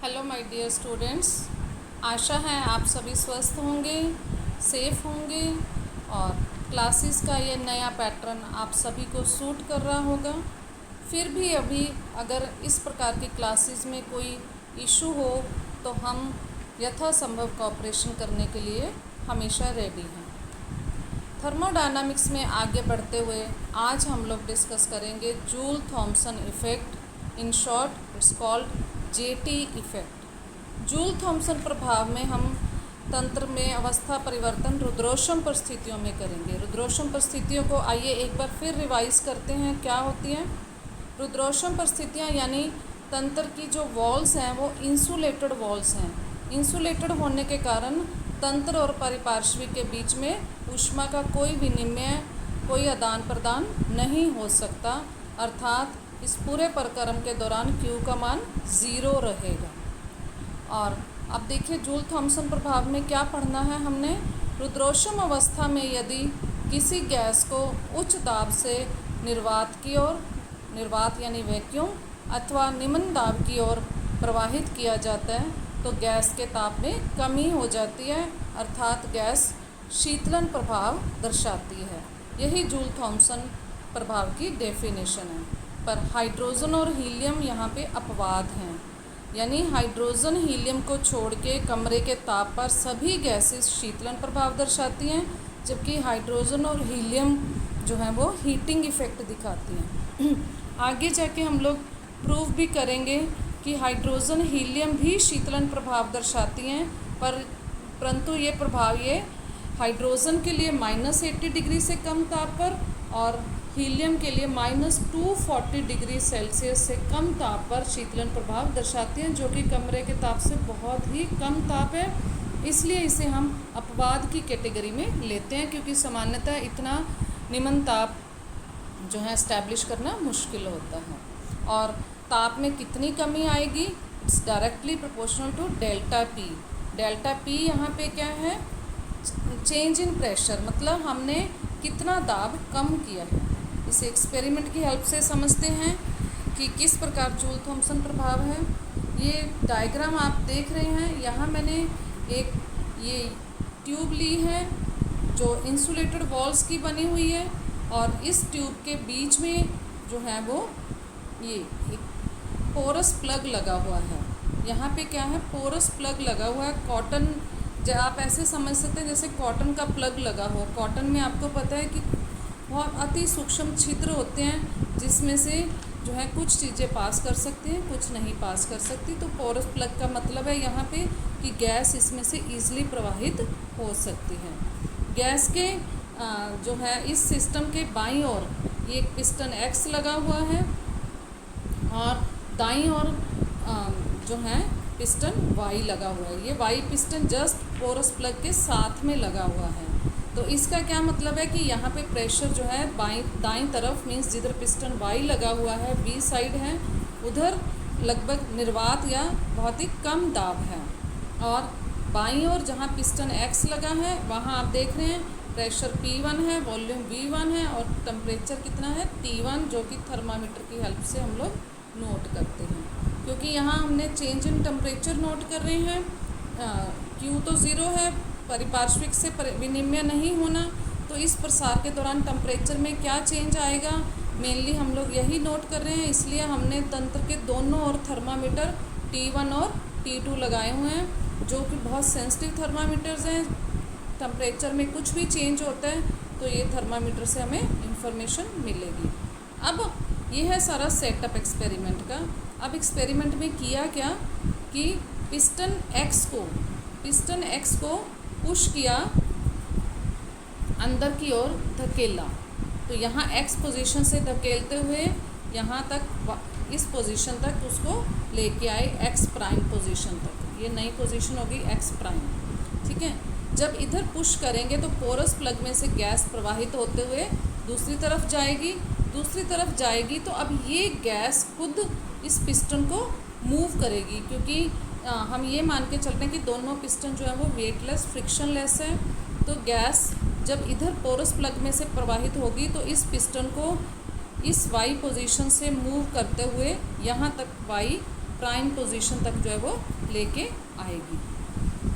Hello my dear students, आशा है आप सभी स्वस्थ होंगे, सेफ होंगे और क्लासेस का ये नया पैटर्न आप सभी को सूट कर रहा होगा। फिर भी अभी अगर इस प्रकार की क्लासेस में कोई इशू हो तो हम यथासंभव कोऑपरेशन करने के लिए हमेशा रेडी हैं। थर्मोडायनामिक्स में आगे बढ़ते हुए आज हम लोग डिस्कस करेंगे Joule Thomson effect. In short it's called JT effect. Joule Thomson प्रभाव में हम तंत्र में अवस्था परिवर्तन रुद्रोष्म परिस्थितियों में करेंगे। रुद्रोष्म परिस्थितियों को आइए एक बार फिर रिवाइज करते हैं, क्या होती हैं रुद्रोष्म परिस्थितियाँ। यानी तंत्र की जो वॉल्स हैं वो इंसुलेटेड वॉल्स हैं। इंसुलेटेड होने के कारण तंत्र और परिपार्श्विक के बीच में ऊष्मा का कोई विनिमय, कोई आदान प्रदान नहीं हो सकता, अर्थात इस पूरे प्रक्रम के दौरान Q का मान 0 रहेगा। और अब देखिए जूल थॉमसन प्रभाव में क्या पढ़ना है हमने। रुद्रोष्म अवस्था में यदि किसी गैस को उच्च दाब से निर्वात की ओर, निर्वात यानी वैक्यूम, अथवा निम्न दाब की ओर प्रवाहित किया जाता है तो गैस के ताप में कमी हो जाती है, अर्थात गैस शीतलन प्रभाव दर्शाती है। यही जूल थॉमसन प्रभाव की डेफिनेशन है। पर हाइड्रोजन और हीलियम यहाँ पे अपवाद हैं, यानी हाइड्रोजन हीलियम को छोड़ के कमरे के ताप पर सभी गैसेस शीतलन प्रभाव दर्शाती हैं, जबकि हाइड्रोजन और हीलियम जो है वो हीटिंग इफ़ेक्ट दिखाती हैं। आगे जाके हम लोग प्रूव भी करेंगे कि हाइड्रोजन हीलियम भी शीतलन प्रभाव दर्शाती हैं, परंतु ये प्रभाव ये हाइड्रोजन के लिए -80 डिग्री से कम ताप पर और हीलियम के लिए -240 डिग्री सेल्सियस से कम ताप पर शीतलन प्रभाव दर्शाती हैं, जो कि कमरे के ताप से बहुत ही कम ताप है। इसलिए इसे हम अपवाद की कैटेगरी में लेते हैं, क्योंकि सामान्यतः इतना निम्न ताप जो है एस्टैब्लिश करना मुश्किल होता है। और ताप में कितनी कमी आएगी, it's directly proportional to delta P. Delta P यहाँ पे क्या है, चेंज इन प्रेशर, मतलब हमने कितना दाब कम किया है। इस एक्सपेरिमेंट की हेल्प से समझते हैं कि किस प्रकार जूल थॉमसन प्रभाव है। ये डायग्राम आप देख रहे हैं, यहाँ मैंने एक ये ट्यूब ली है जो इंसुलेटेड वॉल्स की बनी हुई है, और इस ट्यूब के बीच में जो है वो ये एक पोरस प्लग लगा हुआ है। यहाँ पे क्या है, पोरस प्लग लगा हुआ है। कॉटन, आप ऐसे समझ सकते हैं जैसे कॉटन का प्लग लगा हो। कॉटन में आपको पता है कि बहुत अति सूक्ष्म छिद्र होते हैं, जिसमें से जो है कुछ चीज़ें पास कर सकती हैं, कुछ नहीं पास कर सकती। तो पोरस प्लग का मतलब है यहाँ पे कि गैस इसमें से ईजिली प्रवाहित हो सकती है। गैस के जो है इस सिस्टम के बाईं ओर ये एक पिस्टन X लगा हुआ है, और दाईं ओर जो है पिस्टन Y लगा हुआ है। ये Y piston just porous plug के साथ में लगा हुआ है। तो इसका क्या मतलब है कि यहाँ पे प्रेशर जो है दाईं तरफ, मीन्स जिधर पिस्टन Y लगा हुआ है, B साइड है, उधर लगभग निर्वात या बहुत ही कम दाब है। और बाईं ओर जहाँ पिस्टन X लगा है वहाँ आप देख रहे हैं प्रेशर P1 है, वॉल्यूम V1 है, और टेम्परेचर कितना है T1, जो कि थर्मामीटर की हेल्प से हम लोग नोट करते हैं। क्योंकि यहाँ हमने चेंज इन टेम्परेचर नोट कर रहे हैं, Q तो 0 है, परिपार्श्विक से विनिमय नहीं होना, तो इस प्रसार के दौरान टेम्परेचर में क्या चेंज आएगा मेनली हम लोग यही नोट कर रहे हैं। इसलिए हमने तंत्र के दोनों ओर थर्मामीटर T1 और T2 लगाए हुए हैं, जो कि बहुत सेंसिटिव थर्मामीटर्स हैं। टेम्परेचर में कुछ भी चेंज होता है तो ये थर्मामीटर से हमें इंफॉर्मेशन मिलेगी। अब ये है सारा सेटअप एक्सपेरिमेंट का। अब एक्सपेरिमेंट में किया क्या कि पिस्टन X को पुश किया, अंदर की ओर धकेला। तो यहाँ X पोजीशन से धकेलते हुए यहाँ तक, इस पोजीशन तक उसको लेके आए, X प्राइम पोजीशन तक। ये नई पोजीशन होगी X प्राइम, ठीक है। जब इधर पुश करेंगे तो पोरस प्लग में से गैस प्रवाहित होते हुए दूसरी तरफ जाएगी, तो अब ये गैस खुद इस पिस्टन को मूव करेगी, क्योंकि हम ये मान के चलते हैं कि दोनों पिस्टन जो है वो वेटलेस, फ्रिक्शनलेस है। तो गैस जब इधर पोरस प्लग में से प्रवाहित होगी तो इस पिस्टन को इस Y पोजीशन से मूव करते हुए यहाँ तक Y प्राइम पोजीशन तक जो है वो लेके आएगी।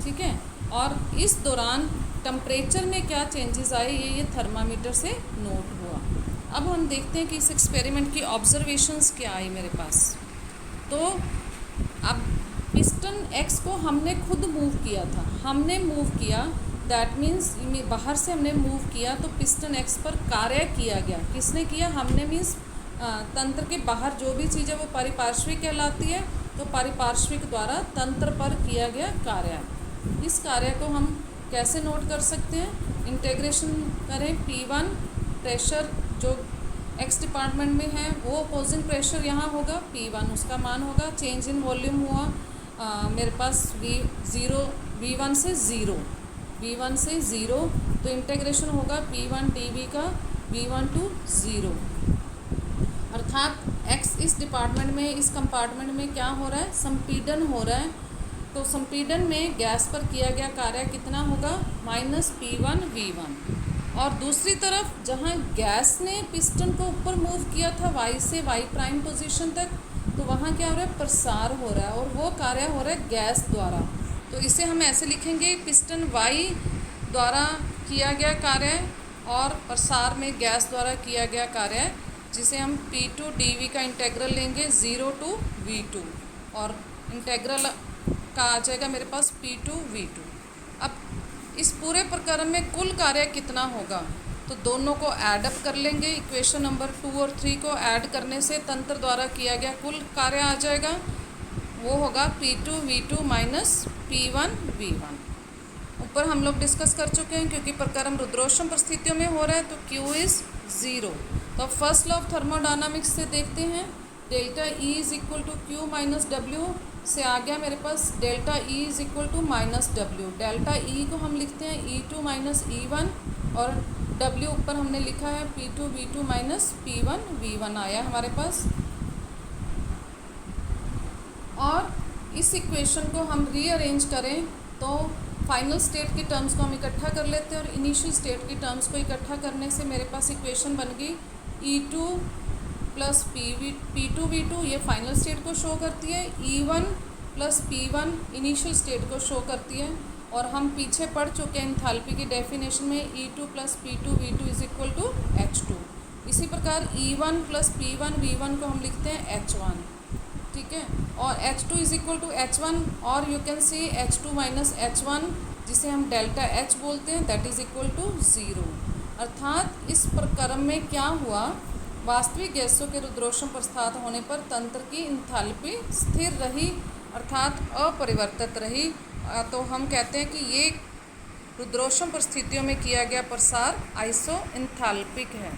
ठीक है, और इस दौरान टेम्परेचर में क्या चेंजेस आए ये थर्मामीटर से नोट हुआ। अब हम देखते हैं कि इस एक्सपेरिमेंट की ऑब्जर्वेशंस क्या आई मेरे पास। तो अब पिस्टन एक्स को हमने खुद मूव किया था, हमने मूव किया, दैट मीन्स बाहर से हमने मूव किया, तो पिस्टन एक्स पर कार्य किया गया। किसने किया? हमने, मीन्स तंत्र के बाहर जो भी चीज़ है वो पारिपार्श्विक कहलाती है, तो पारिपार्श्विक द्वारा तंत्र पर किया गया कार्य। इस कार्य को हम कैसे नोट कर सकते हैं? इंटीग्रेशन करें, P1 प्रेशर जो एक्स डिपार्टमेंट में है वो अपोजिंग प्रेशर यहाँ होगा, P1 उसका मान होगा। चेंज इन वॉल्यूम हुआ मेरे पास V1 से ज़ीरो, तो इंटीग्रेशन होगा P1 dV का V1 to 0, अर्थात एक्स इस डिपार्टमेंट में, इस कंपार्टमेंट में क्या हो रहा है? संपीडन हो रहा है। तो संपीडन में गैस पर किया गया कार्य कितना होगा? -P1 V1। और दूसरी तरफ जहाँ गैस ने पिस्टन को ऊपर मूव किया था y से y प्राइम पोजीशन तक, तो वहाँ क्या हो रहा है? प्रसार हो रहा है, और वो कार्य हो रहा है गैस द्वारा। तो इसे हम ऐसे लिखेंगे, पिस्टन y द्वारा किया गया कार्य और प्रसार में गैस द्वारा किया गया कार्य, जिसे हम P2 dV का इंटेग्रल लेंगे 0 to V2, और इंटेग्रल का आ जाएगा मेरे पास P2 V2। अब इस पूरे प्रकरण में कुल कार्य कितना होगा? तो दोनों को ऐड अप कर लेंगे। इक्वेशन नंबर 2 और 3 को ऐड करने से तंत्र द्वारा किया गया कुल कार्य आ जाएगा, वो होगा P2 V2 minus P1 V1। ऊपर हम लोग डिस्कस कर चुके हैं, क्योंकि प्रकरण रुद्रोष्म परिस्थितियों में हो रहा है तो Q इज़ 0। तो फर्स्ट लॉ ऑफ थर्मोडायनामिक्स से देखते हैं, delta E is equal to Q minus W से आ गया मेरे पास delta E is equal to minus W। Delta E को हम लिखते हैं E2 माइनस E1, और W ऊपर हमने लिखा है P2 V2 minus P1 V1 आया हमारे पास। और इस इक्वेशन को हम रीअरेंज करें तो फाइनल स्टेट की टर्म्स को हम इकट्ठा कर लेते हैं, और इनिशियल स्टेट की टर्म्स को इकट्ठा करने से मेरे पास इक्वेशन बन गई E2 प्लस P2 V2, ये फाइनल स्टेट को शो करती है, E1 plus P1 initial state को शो करती है। और हम पीछे पढ़ चुके हैं एंथैल्पी की डेफिनेशन में, E2 plus P2 V2 is equal to H2। इसी प्रकार E1 प्लस P1 V1 को हम लिखते हैं H1, ठीक है, और H2 is equal to H1, और you can see H2 minus H1, जिसे हम डेल्टा H बोलते हैं, दैट इज इक्वल टू 0। अर्थात इस प्रकरण में क्या हुआ? वास्तविक गैसों के रुद्रोष्म प्रस्ताव होने पर तंत्र की इंथैल्पी स्थिर रही, अर्थात अपरिवर्तित रही। तो हम कहते हैं कि ये रुद्रोष्म परिस्थितियों में किया गया प्रसार आइसोइंथैल्पिक है।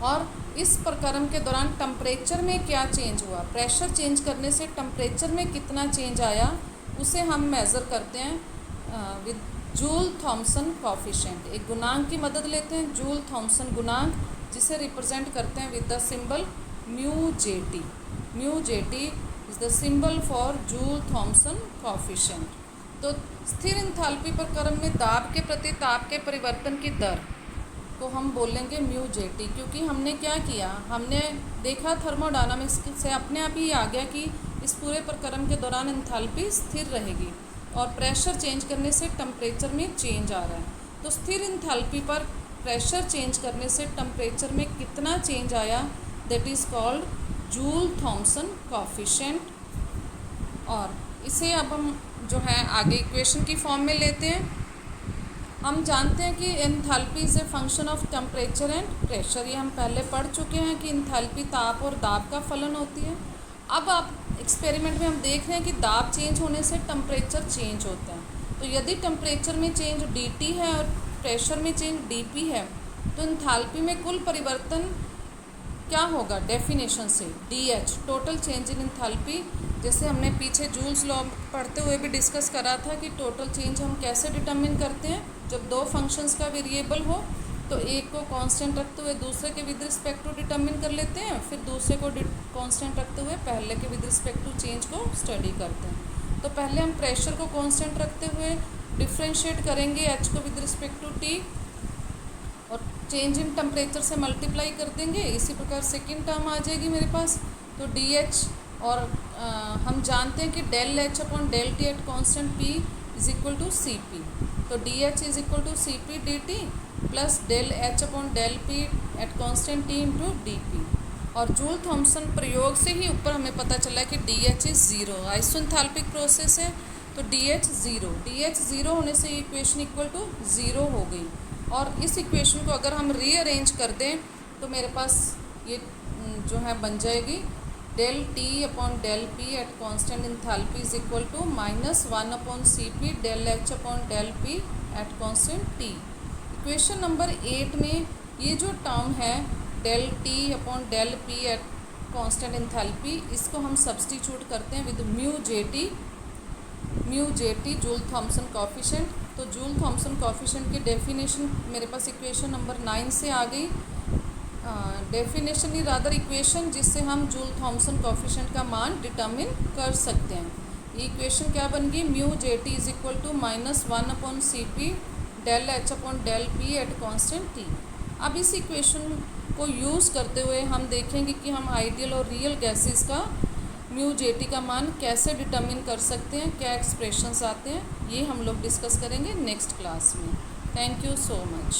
और इस प्रकरण के दौरान टेम्परेचर में क्या चेंज हुआ? प्रेशर चेंज करने से टेम्परेचर में कितना चेंज आया, उसे हम मेज़र करते हैं विद जूल थॉमसन कोफिशिएंट। एक गुणांक की मदद लेते हैं, जूल थॉमसन गुणांक, जिसे रिप्रेजेंट करते हैं with the symbol μJT। μJT is the symbol for Joule Thomson coefficient. तो स्थिर एंथैल्पी प्रकरण में दाब के प्रति ताप के परिवर्तन की दर को हम बोलेंगे μJT, क्योंकि हमने क्या किया? हमने देखा थर्मोडायनामिक्स से अपने आप ही आ गया कि इस पूरे प्रकरण के दौरान एंथैल्पी स्थिर रहेगी, और प्रेशर चेंज करने से टेम्परेचर में चेंज आ रहा है। तो स्थिर एंथैल्पी पर प्रेशर चेंज करने से टेम्परेचर में कितना चेंज आया, that is called Joule Thomson coefficient. और इसे अब हम जो है आगे इक्वेशन की फॉर्म में लेते हैं। हम जानते हैं कि enthalpy is a function of temperature and pressure, ये हम पहले पढ़ चुके हैं कि एंथैल्पी ताप और दाब का फलन होती है। अब आप एक्सपेरिमेंट में हम देख रहे हैं कि दाब चेंज होने से टेम्परेचर चेंज होता है। तो यदि टेम्परेचर में चेंज dt है और प्रेशर में चेंज dP है, तो एंथैल्पी में कुल परिवर्तन क्या होगा? डेफिनेशन से DH, total change in enthalpy. जैसे हमने पीछे जूल्स लॉ पढ़ते हुए भी डिस्कस करा था कि टोटल चेंज हम कैसे डिटरमिन करते हैं, जब दो फंक्शंस का वेरिएबल हो तो एक को कांस्टेंट रखते हुए दूसरे के विद रिस्पेक्ट टू डिटरमिन कर लेते हैं, फिर दूसरे को कांस्टेंट रखते हुए पहले के विद रिस्पेक्ट टू चेंज को स्टडी करते हैं। तो पहले हम प्रेशर को कांस्टेंट रखते हुए डिफ्रेंशिएट करेंगे H को विद रिस्पेक्ट टू T, और चेंज इन टेम्परेचर से मल्टीप्लाई कर देंगे। इसी प्रकार सेकेंड टर्म आ जाएगी मेरे पास, तो DH और हम जानते हैं कि del H upon del T at constant P is equal to C P, तो D H is equal to C P D T plus del H upon del P at constant T into D P. और Joule Thomson प्रयोग से ही ऊपर हमें पता चला कि D H is zero, isoenthalpic process है तो डी एच ज़ीरो होने से ये इक्वेशन इक्वल टू ज़ीरो हो गई। और इस इक्वेशन को अगर हम रीअरेंज कर दें तो मेरे पास ये जो है बन जाएगी del T upon del P at constant enthalpy is equal to -1 upon C P del H upon del P at constant T. Equation number 8 में ये जो टर्म है del T upon del P at constant enthalpy, इसको हम substitute करते हैं with mu J T Joule Thomson coefficient. तो Joule Thomson coefficient की डेफिनेशन मेरे पास इक्वेशन नंबर 9 से आ गई। डेफिनेशन ही रादर इक्वेशन जिससे हम जूल थॉम्सन कोफिशिएंट का मान डिटर्मिन कर सकते हैं। ये इक्वेशन क्या बन गई, mu J T is equal to -1 upon C P del H upon del P at constant T. अब इस इक्वेशन को यूज़ करते हुए हम देखेंगे कि हम आइडियल और रियल गैसेस का म्यू जे टी का मान कैसे डिटर्मिन कर सकते हैं, क्या एक्सप्रेशंस आते हैं, ये हम लोग डिस्कस करेंगे नेक्स्ट क्लास में। Thank you so much.